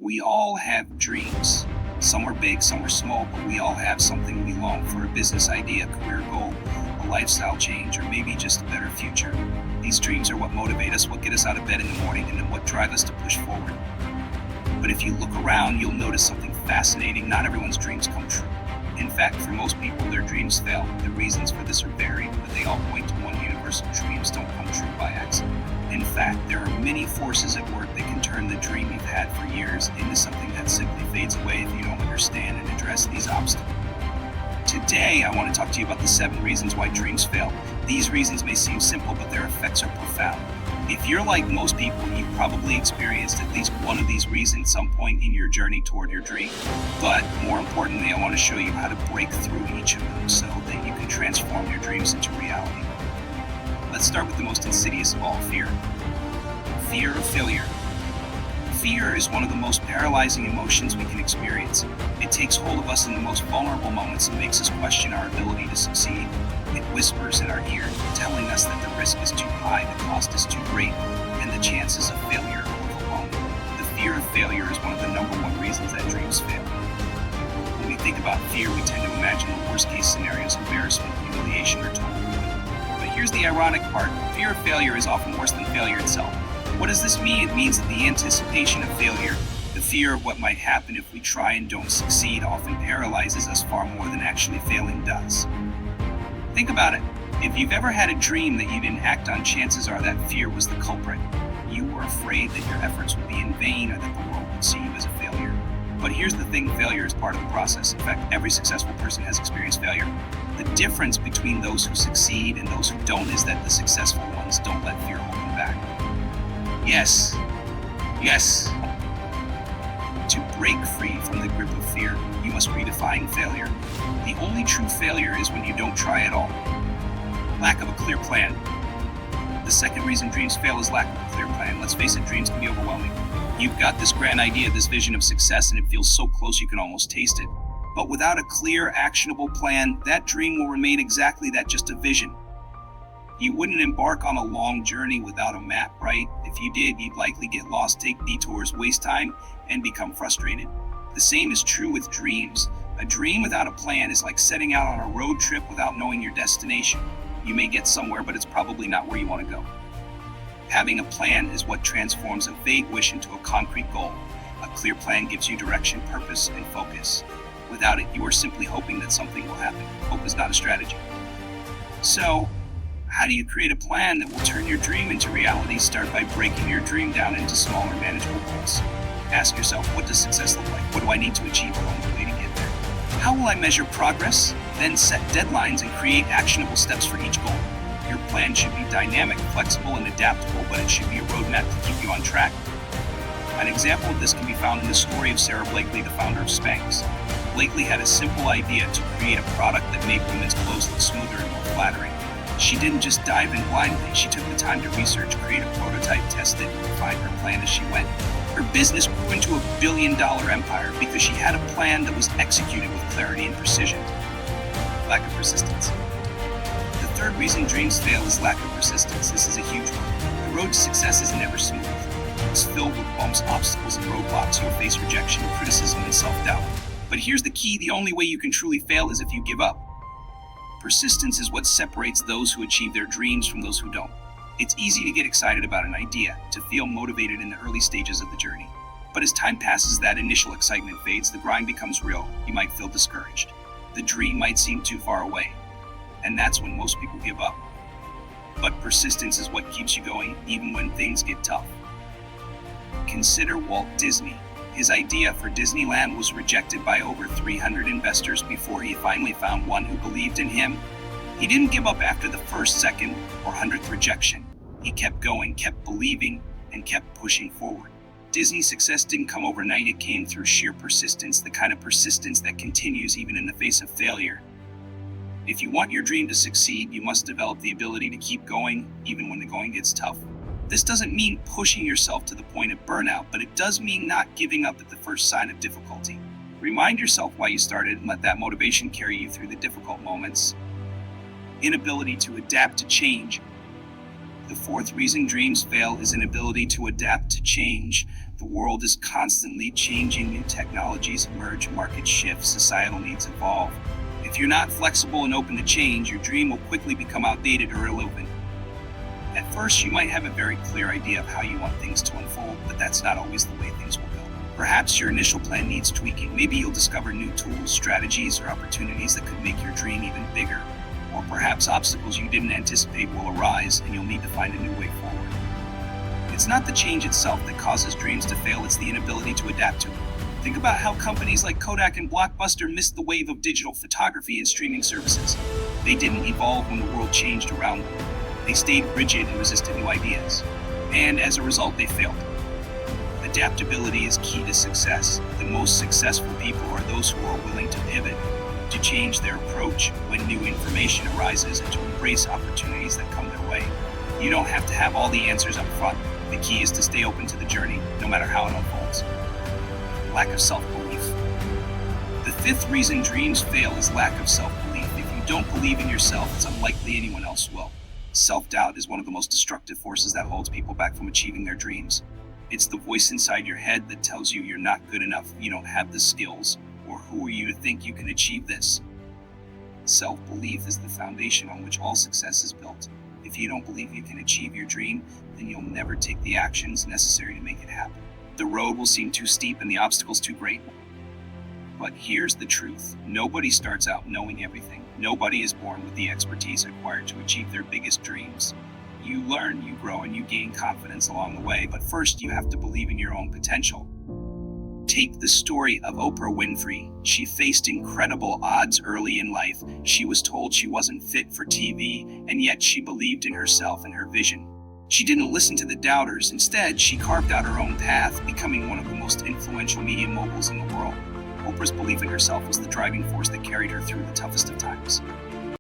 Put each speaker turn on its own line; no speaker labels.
We all have dreams. Some are big, some are small, but we all have something we long for: a business idea, a career goal, a lifestyle change, or maybe just a better future. These dreams are what motivate us, what get us out of bed in the morning, and what drive us to push forward. But if you look around, you'll notice something fascinating. Not everyone's dreams come true. In fact, for most people, their dreams fail. The reasons for this are varied, but they all point to one universal: dreams don't come true by accident. In fact, there are many forces at work that can turn the dream you've had for years into something that simply fades away if you don't understand and address these obstacles. Today, I want to talk to you about the 7 reasons why dreams fail. These reasons may seem simple, but their effects are profound. If you're like most people, you've probably experienced at least one of these reasons some point in your journey toward your dream. But more importantly, I want to show you how to break through each of them so that you can transform your dreams into reality. Let's start with the most insidious of all: fear. Fear of failure. Fear is one of the most paralyzing emotions we can experience. It takes hold of us in the most vulnerable moments and makes us question our ability to succeed. It whispers in our ear, telling us that the risk is too high, the cost is too great, and the chances of failure are overwhelming. The fear of failure is one of the number 1 reasons that dreams fail. When we think about fear, we tend to imagine the worst-case scenarios: embarrassment, humiliation, or total ruin. But here's the ironic part: fear of failure is often worse than failure itself. What does this mean? It means that the anticipation of failure, the fear of what might happen if we try and don't succeed, often paralyzes us far more than actually failing does. Think about it. If you've ever had a dream that you didn't act on, chances are that fear was the culprit. You were afraid that your efforts would be in vain or that the world would see you as a failure. But here's the thing: failure is part of the process. In fact, every successful person has experienced failure. The difference between those who succeed and those who don't is that the successful ones don't let fear hold them back. Yes. To break free from the grip of fear, you must redefine failure. The only true failure is when you don't try at all. Lack of a clear plan. The second reason dreams fail is lack of a clear plan. Let's face it, dreams can be overwhelming. You've got this grand idea, this vision of success, and it feels so close you can almost taste it. But without a clear, actionable plan, that dream will remain exactly that: just a vision. You wouldn't embark on a long journey without a map, right? If you did, you'd likely get lost, take detours, waste time, and become frustrated. The same is true with dreams. A dream without a plan is like setting out on a road trip without knowing your destination. You may get somewhere, but it's probably not where you want to go. Having a plan is what transforms a vague wish into a concrete goal. A clear plan gives you direction, purpose, and focus. Without it, you are simply hoping that something will happen. Hope is not a strategy. So, how do you create a plan that will turn your dream into reality? Start by breaking your dream down into smaller, manageable goals. Ask yourself, what does success look like? What do I need to achieve along the way to get there? How will I measure progress? Then set deadlines and create actionable steps for each goal. Your plan should be dynamic, flexible, and adaptable, but it should be a roadmap to keep you on track. An example of this can be found in the story of Sarah Blakely, the founder of Spanx. Blakely had a simple idea to create a product that made women's clothes look smoother and more flattering. She didn't just dive in blindly. She took the time to research, create a prototype, test it, and refine her plan as she went. Her business grew into a billion-dollar empire because she had a plan that was executed with clarity and precision. Lack of persistence. The third reason dreams fail is lack of persistence. This is a huge one. The road to success is never smooth. It's filled with bumps, obstacles, and roadblocks. You'll face rejection, criticism, and self-doubt. But here's the key: the only way you can truly fail is if you give up. Persistence is what separates those who achieve their dreams from those who don't. It's easy to get excited about an idea, to feel motivated in the early stages of the journey. But as time passes, that initial excitement fades, the grind becomes real, you might feel discouraged. The dream might seem too far away, and that's when most people give up. But persistence is what keeps you going, even when things get tough. Consider Walt Disney. His idea for Disneyland was rejected by over 300 investors before he finally found one who believed in him. He didn't give up after the first, second, or 100th rejection. He kept going, kept believing, and kept pushing forward. Disney's success didn't come overnight. It came through sheer persistence, the kind of persistence that continues even in the face of failure. If you want your dream to succeed, you must develop the ability to keep going, even when the going gets tough. This doesn't mean pushing yourself to the point of burnout, but it does mean not giving up at the first sign of difficulty. Remind yourself why you started and let that motivation carry you through the difficult moments. Inability to adapt to change. The fourth reason dreams fail is inability to adapt to change. The world is constantly changing, new technologies emerge, market shifts, societal needs evolve. If you're not flexible and open to change, your dream will quickly become outdated or irrelevant. At first, you might have a very clear idea of how you want things to unfold, but that's not always the way things will go. Perhaps your initial plan needs tweaking. Maybe you'll discover new tools, strategies, or opportunities that could make your dream even bigger. Or perhaps obstacles you didn't anticipate will arise and you'll need to find a new way forward. It's not the change itself that causes dreams to fail, it's the inability to adapt to it. Think about how companies like Kodak and Blockbuster missed the wave of digital photography and streaming services. They didn't evolve when the world changed around them. They stayed rigid and resisted new ideas. And as a result, they failed. Adaptability is key to success. The most successful people are those who are willing to pivot, to change their approach when new information arises, and to embrace opportunities that come their way. You don't have to have all the answers up front. The key is to stay open to the journey, no matter how it unfolds. Lack of self-belief. The fifth reason dreams fail is lack of self-belief. If you don't believe in yourself, it's unlikely anyone else will. Self-doubt is one of the most destructive forces that holds people back from achieving their dreams. It's the voice inside your head that tells you you're not good enough, you don't have the skills, or who are you to think you can achieve this? Self-belief is the foundation on which all success is built. If you don't believe you can achieve your dream, then you'll never take the actions necessary to make it happen. The road will seem too steep and the obstacles too great. But here's the truth. Nobody starts out knowing everything. Nobody is born with the expertise required to achieve their biggest dreams. You learn, you grow, and you gain confidence along the way, but first you have to believe in your own potential. Take the story of Oprah Winfrey. She faced incredible odds early in life. She was told she wasn't fit for TV, and yet she believed in herself and her vision. She didn't listen to the doubters. Instead, she carved out her own path, becoming one of the most influential media moguls in the world. Oprah's belief in herself was the driving force that carried her through the toughest of times.